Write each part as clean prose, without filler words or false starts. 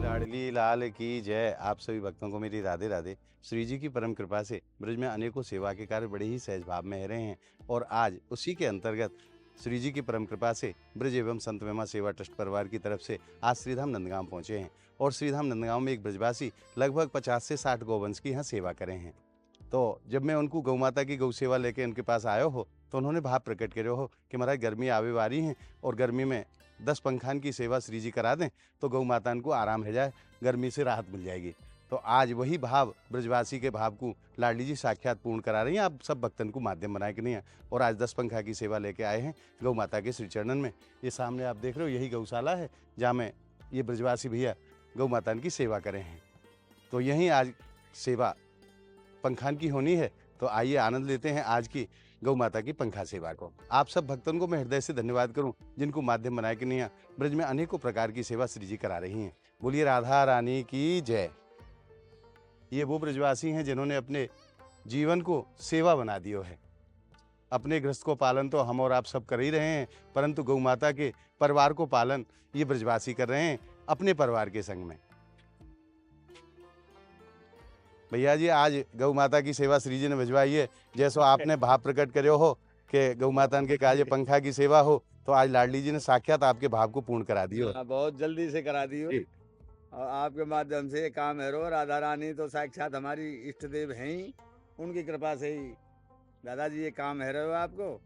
लाडली लाल की जय। आप सभी भक्तों को मेरी राधे राधे। श्री जी की परम कृपा से ब्रज में अनेकों सेवा के कार्य बड़े ही सहज भाव में हो रहे हैं और आज उसी के अंतर्गत श्री जी की परम कृपा से ब्रज एवं संत मेमा सेवा ट्रस्ट परिवार की तरफ से आज श्रीधाम नंदगांव पहुंचे हैं और श्रीधाम नंदगांव में एक ब्रजवासी लगभग 50 से 60 गौवंश की यहाँ सेवा करें हैं। तो जब मैं उनको गौ माता की गौ सेवा लेके उनके पास आयो हो तो उन्होंने भाव प्रकट करे हो कि महाराज गर्मी आवे वारी है और गर्मी में 10 पंखान की सेवा श्री जी करा दें तो गौ माता को आराम हो जाए, गर्मी से राहत मिल जाएगी। तो आज वही भाव ब्रजवासी के भाव को लाडली जी साक्षात पूर्ण करा रही हैं। आप सब भक्तन को माध्यम बनाए कि नहीं है और आज 10 पंखा की सेवा लेके आए हैं गौ माता के श्री चरणन में। ये सामने आप देख रहे हो यही गौशाला है जहाँ में ये ब्रजवासी भैया गौ माता की सेवा करें हैं। तो यहीं आज सेवा पंखान की होनी है, तो आइए आनंद लेते हैं आज की गौ माता की पंखा सेवा को। आप सब भक्तों को मैं हृदय से धन्यवाद करूं जिनको माध्यम बनाए कि नहीं ब्रज में अनेकों प्रकार की सेवा श्री जी करा रही हैं। बोलिए राधा रानी की जय। ये वो ब्रजवासी हैं जिन्होंने अपने जीवन को सेवा बना दियो है। अपने गृहस्थ को पालन तो हम और आप सब कर ही रहे हैं, परंतु गौ माता के परिवार को पालन ये ब्रजवासी कर रहे हैं अपने परिवार के संग में। भैया जी आज गौ माता की सेवा श्री जी ने भिजवाई है, जैसो आपने भाव प्रकट करे हो कि गौ माता के काज पंखा की सेवा हो, तो आज लाडली जी ने साक्षात आपके भाव को पूर्ण करा दियो। बहुत जल्दी से करा दियो और आपके माध्यम से काम है। रो राधा रानी तो साक्षात हमारी इष्ट देव हैं ही, उनकी कृपा से ही दादाजी ये काम है रहे हो आपको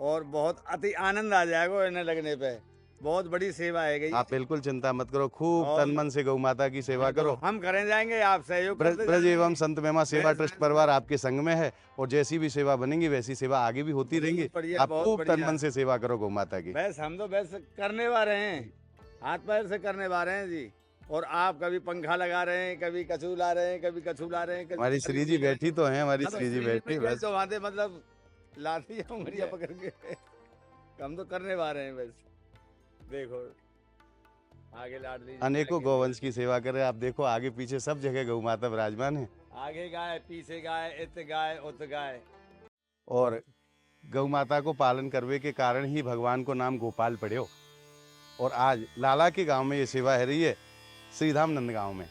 और बहुत अति आनंद आ जाएगा इन्हें लगने पे। बहुत बड़ी सेवा है गई। आप बिल्कुल चिंता मत करो, खूब तन मन से गौ माता की सेवा करो। हम करें जाएंगे, आप सहयोग ब्रज एवं संत मेमा सेवा ट्रस्ट परिवार आपके संग में है और जैसी भी सेवा बनेगी वैसी सेवा आगे भी होती रहेंगी। आप खूब तन मन से सेवा करो गौ माता की। बस हम तो बस करने वाले हैं, हाथ पैर से करने वाले हैं जी। और आप कभी पंखा लगा रहे हैं, कभी कछू ला रहे हैं, कभी कछू ला रहे हैं। हमारी श्री जी बैठी तो है, हमारी श्री जी बैठी बस तो वहां मतलब लाती है उंगलियां पकड़ के। हम तो करने वाले हैं बस। देखो आगे लाडली अनेकों गौवंश की सेवा करे। आप देखो आगे पीछे सब जगह गौ माता विराजमान है। आगे गाय, पीछे गाय, इत गाय, उत गाय। और गौ माता को पालन करने के कारण ही भगवान को नाम गोपाल पड़े। और आज लाला के गांव में ये सेवा है रही है, श्रीधाम नंदगांव में।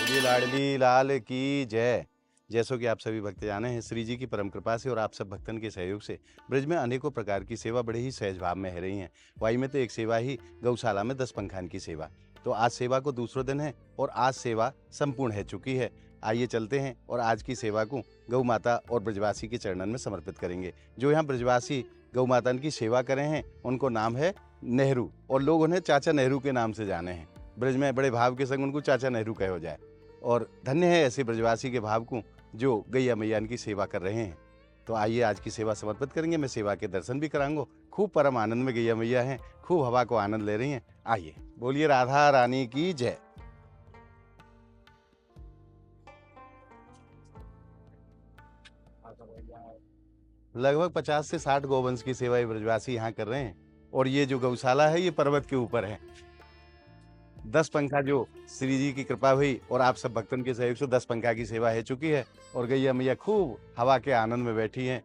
बोलिए लाडली लाल की जय। जैसो कि आप सभी भक्त जाने हैं, श्री जी की परम कृपा से और आप सब भक्तन के सहयोग से ब्रज में अनेकों प्रकार की सेवा बड़े ही सहज भाव में हो रही हैं। वाई में तो एक सेवा ही गौशाला में 10 पंखान की सेवा। तो आज सेवा को दूसरों दिन है और आज सेवा संपूर्ण है चुकी है। आइए चलते हैं और आज की सेवा को गौ माता और ब्रजवासी के चरणन में समर्पित करेंगे। जो यहाँ ब्रजवासी गौ माता की सेवा करे हैं उनको नाम है नेहरू और लोग उन्हें चाचा नेहरू के नाम से जाने हैं। ब्रज में बड़े भाव के संग उनको चाचा नेहरू कहो जाए और धन्य है ऐसे ब्रजवासी के भाव को जो गैया मैया की सेवा कर रहे हैं। तो आइए आज की सेवा समर्पित करेंगे। मैं सेवा के दर्शन भी कराऊंगा। खूब परम आनंद में गैया मैया हैं, खूब हवा को आनंद ले रही हैं। आइए बोलिए राधा रानी की जय। लगभग 50 से 60 गौवंश की सेवा ये ब्रजवासी यहाँ कर रहे हैं और ये जो गौशाला है ये पर्वत के ऊपर है। 10 पंखा जो श्री जी की कृपा हुई और आप सब भक्तों के सहयोग से 10 पंखा की सेवा हो चुकी है और गैया मैया खूब हवा के आनंद में बैठी हैं।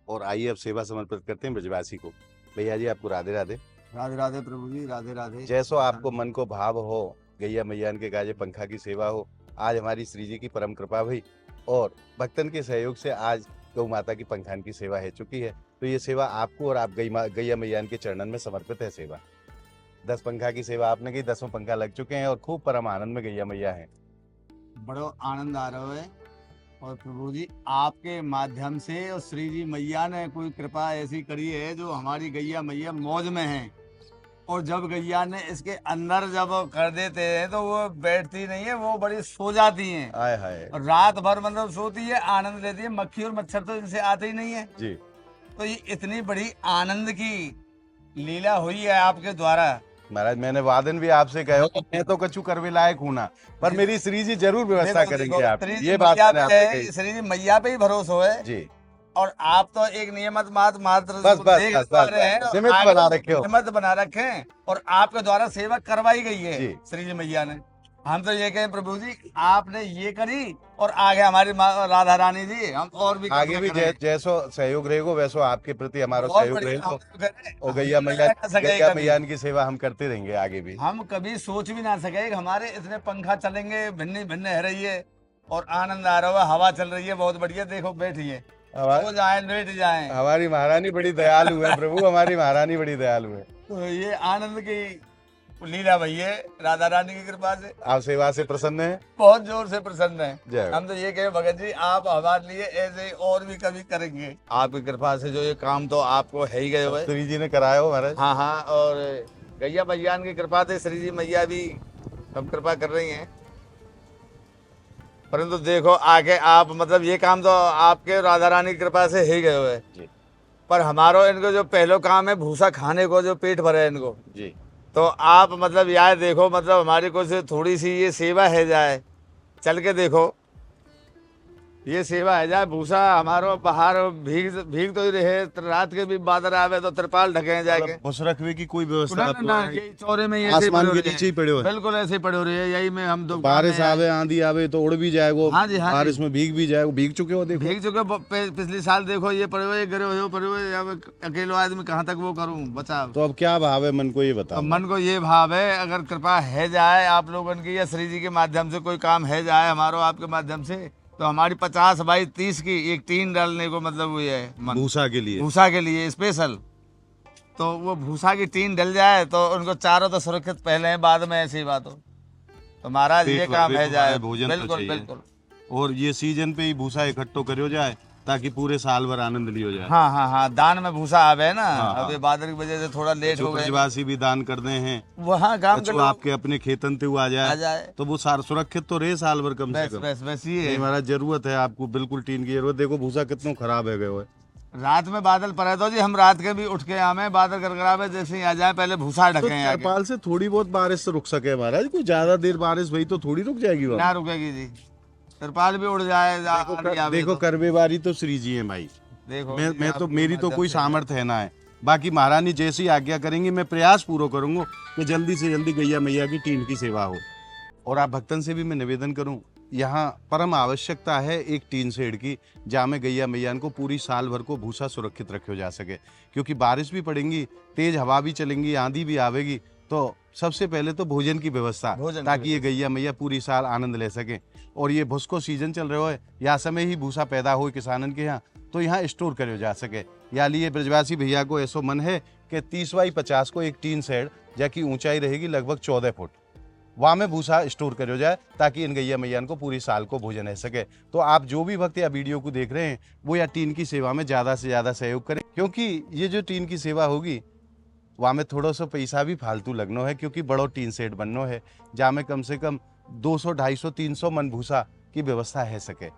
और आइए अब सेवा समर्पित करते हैं ब्रजवासी को। भैया जी आपको राधे राधे। राधे राधे प्रभु जी, राधे राधे। जैसो आपको मन को भाव हो गैया मैया के गाजे पंखा की सेवा हो। आज हमारी श्री जी की परम कृपा हुई और भक्तन के सहयोग से आज गौ माता की पंखान की सेवा हो चुकी है। तो ये सेवा आपको और आप गैया मैया के चरणन में समर्पित है। सेवा 10 पंखा की सेवा आपने की, 10वां पंखा लग चुके हैं और खूब परम आनंद में गैया मैया है। बड़ो आनंद आ रहा है और प्रभु जी आपके माध्यम से और श्री जी मैया ने कोई कृपा ऐसी करी है जो हमारी गैया मैया मौज में है। और जब गैया ने इसके अंदर जब कर देते हैं तो वो बैठती नहीं है, वो बड़ी सो जाती हैं। आय हाय। और रात भर मतलब सोती है, आनंद लेती है। मक्खी और मच्छर तो इनसे आते ही नहीं है जी। तो ये इतनी बड़ी आनंद की लीला हुई है आपके द्वारा। महाराज मैंने वादन भी आपसे कहो मैं तो कछु करवे लायक हूं ना, पर मेरी श्री जी जरूर व्यवस्था करेंगे। आप ये बात मैंने आपसे कही। श्री जी मैया पे ही भरोसा है जी। और आप तो एक नियमित मात्र बस सीमित बना रखे हो। नियमित बना रखे हैं और आपके द्वारा सेवा करवाई गई है जी। श्री जी मैया ने। हम तो ये कहें प्रभु जी आपने ये करी और आगे हमारी राधा रानी जी हम और भी आगे भी जैसो सहयोग रहेगा वैसो आपके प्रति हमारा सहयोग रहेगा और गैया मैया की सेवा हम करते रहेंगे आगे भी। हम कभी सोच भी ना सके हमारे इतने पंखा चलेंगे, भिन्न भिन्न है रही है और आनंद आ रहा है, हवा चल रही है बहुत बढ़िया। देखो बैठिए हो जाए लेट जाए। हमारी महारानी बड़ी दयालु है प्रभु, हमारी महारानी बड़ी दयालु है। तो ये आनंद की लीला भैया राधा रानी की कृपा से। आप सेवा से प्रसन्न हैं? बहुत जोर से प्रसन्न है। जय। हम तो ये कहे भगत जी आप हमारे लिए ऐसे ही और भी कभी करेंगे। आपकी कृपा से जो ये काम तो आपको है ही गए हुए श्री जी ने कराया हो महाराज। हाँ हाँ, और गैया मैया की कृपा से श्री जी मैया भी सब कृपा कर रही हैं। परंतु देखो आगे आप मतलब ये काम तो आपके राधा रानी की कृपा से ही गए हुए जी। पर हमारा इनको जो पहला काम है भूसा खाने को, जो पेट भरे है इनको जी। तो आप मतलब यार देखो मतलब हमारी कुछ थोड़ी सी ये सेवा है जाए, चल के देखो ये सेवा है जाए। भूसा हमारो बाहर भीग तो ही रहे, रात के भी बादल आवे तो त्रिपाल ढके जाके। बस रखने की कोई व्यवस्था ना, चौरे में आसमान के नीचे ही पड़े हुए। बिल्कुल ऐसे ही पड़े हो रही है। यही में हम दो बारिश आवे आंधी आवे तो उड़ भी जाएगा। हाँ जी, हाँ बारिश में भीग भी जाएगा। भीग चुके हो? देखो भीग चुके। पिछले साल देखो ये पड़े हुए, गिरे हुए पड़े हुए। अब अकेला आदमी कहाँ तक वो करूँ बचा। तो अब क्या भाव है मन को ये बताओ। मन को ये भाव है अगर कृपा है जाए आप लोगों की या श्री जी के माध्यम से कोई काम है जाए हमारो आपके माध्यम से, तो हमारी 50 बाई 30 की एक टीन डालने को मतलब हुई है भूसा के लिए। भूसा के लिए स्पेशल। तो वो भूसा की टीन डल जाए तो उनको चारों तो सुरक्षित पहले हैं, बाद में ऐसी बात हो तो महाराज ये काम है जाए। बिल्कुल बिल्कुल। और ये सीजन पे ही भूसा इकट्ठो करो जाए ताकि पूरे साल भर आनंद लियो जाए। हाँ हाँ हाँ, दान में भूसा आवे ना। हाँ, अब ये बादल की वजह से थोड़ा लेट जो हो गए। ब्रजवासी भी दान कर दे हैं वहाँ काम जो कर आपके अपने खेतन ते आ आ जाए जाए। तो वो सार सुरक्षित तो रहे साल भर कम से बस कम। बस बस ये नहीं है। महाराज जरूरत है आपको, बिल्कुल टीन की जरूरत। देखो भूसा कितना खराब है गए हुए। रात में बादल पड़े तो जी हम रात के भी उठ के आवे, बादल गड़गड़ावे जैसे ही आ जाए पहले भूसा तो ढके आगे। तिरपाल से थोड़ी बहुत बारिश से रुक सके महाराज, कोई ज्यादा देर बारिश हुई तो थोड़ी रुक जाएगी ना वहाँ। रुकेगी जी, तिरपाल भी उड़ जाए। देखो करवेवारी तो श्री जी है भाई। देखो मैं तो मेरी तो कोई सामर्थ्य है ना है। बाकी महारानी जैसी आज्ञा करेंगी मैं प्रयास पूरा करूंगा कि जल्दी से जल्दी गैया मैया की टीन की सेवा हो। और आप भक्तन से भी मैं निवेदन करूं, यहाँ परम आवश्यकता है एक टीन शेड की, जहाँ में गैया मैया को पूरी साल भर को भूसा सुरक्षित रखा जा सके। क्योंकि बारिश भी पड़ेंगी, तेज हवा भी चलेंगी, आंधी भी आवेगी, तो सबसे पहले तो भोजन की व्यवस्था, ताकि ये गैया मैया पूरी साल आनंद ले सके। और ये भूसको सीजन चल रहा है, या समय ही भूसा पैदा हो किसानन के यहाँ, तो यहाँ स्टोर करे जा सके। या लिए ब्रजवासी भैया को ऐसा मन है कि 30 बाई 50 को एक टीन शेड, जबकि ऊंचाई रहेगी लगभग 14 फुट, वहाँ में भूसा स्टोर करो जाए ताकि इन गैया मैया को पूरी साल को भोजन रह सके। तो आप जो भी भक्त या वीडियो को देख रहे हैं वो या टीन की सेवा में ज़्यादा से ज़्यादा सहयोग करें, क्योंकि ये जो टीन की सेवा होगी वहाँ में थोड़ा सा पैसा भी फालतू लगनो है, क्योंकि बड़ो टीन सेट बननो है जहाँ में कम से कम 200, 250, 300 मन भूसा की व्यवस्था है सके।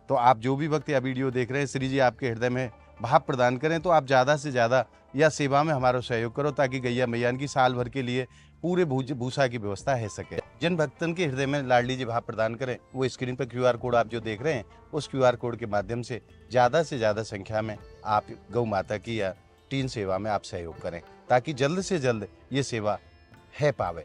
तो आप जो भी भक्त या वीडियो देख रहे हैं, श्री जी आपके हृदय में भाव प्रदान करें, तो आप ज़्यादा से ज़्यादा या सेवा में हमारा सहयोग करो ताकि गैया मैया की साल भर के लिए पूरे भूसा की व्यवस्था है सके। जिन भक्तन के हृदय में लाडली जी भाव प्रदान करें, वो स्क्रीन पर QR कोड आप जो देख रहे हैं, उस QR कोड के माध्यम से ज़्यादा संख्या में आप गौ माता की या टीन सेवा में आप सहयोग करें, ताकि जल्द से जल्द ये सेवा है पावे।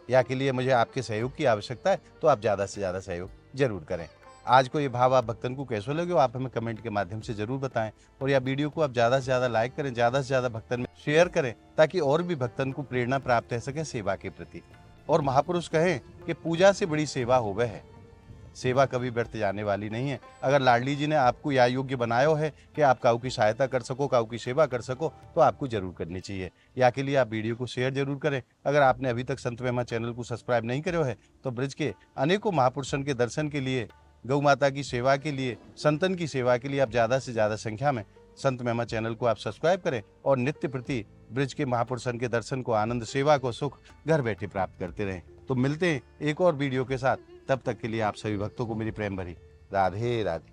या के लिए मुझे आपके सहयोग की आवश्यकता है, तो आप ज़्यादा से ज़्यादा सहयोग जरूर करें। आज को ये भाव आप भक्तन को कैसे लगे, आप हमें कमेंट के माध्यम से जरूर बताएं। और यह वीडियो को आप ज़्यादा से ज़्यादा लाइक करें, ज़्यादा से ज़्यादा भक्तन में शेयर करें, ताकि और भी भक्तन को प्रेरणा प्राप्त हो सके सेवा के प्रति। और महापुरुष कहें कि पूजा से बड़ी सेवा होवे है, सेवा कभी व्यर्थ जाने वाली नहीं है। अगर लाडली जी ने आपको या योग्य बनाया है कि आप काऊ की सहायता कर सको, काऊ की सेवा कर सको, तो आपको जरूर करनी चाहिए। या के लिए आप वीडियो को शेयर जरूर करें। अगर आपने अभी तक संत महिमा चैनल को सब्सक्राइब नहीं करो है, तो ब्रज के अनेकों महापुरुषों के दर्शन के लिए, गौ माता की सेवा के लिए, संतन की सेवा के लिए आप ज़्यादा से ज़्यादा संख्या में संत महिमा चैनल को आप सब्सक्राइब करें और नित्य प्रति ब्रज के महापुरुषों के दर्शन को, आनंद, सेवा को, सुख घर बैठे प्राप्त करते रहें। तो मिलते हैं एक और वीडियो के साथ, तब तक के लिए आप सभी भक्तों को मेरी प्रेम भरी राधे राधे।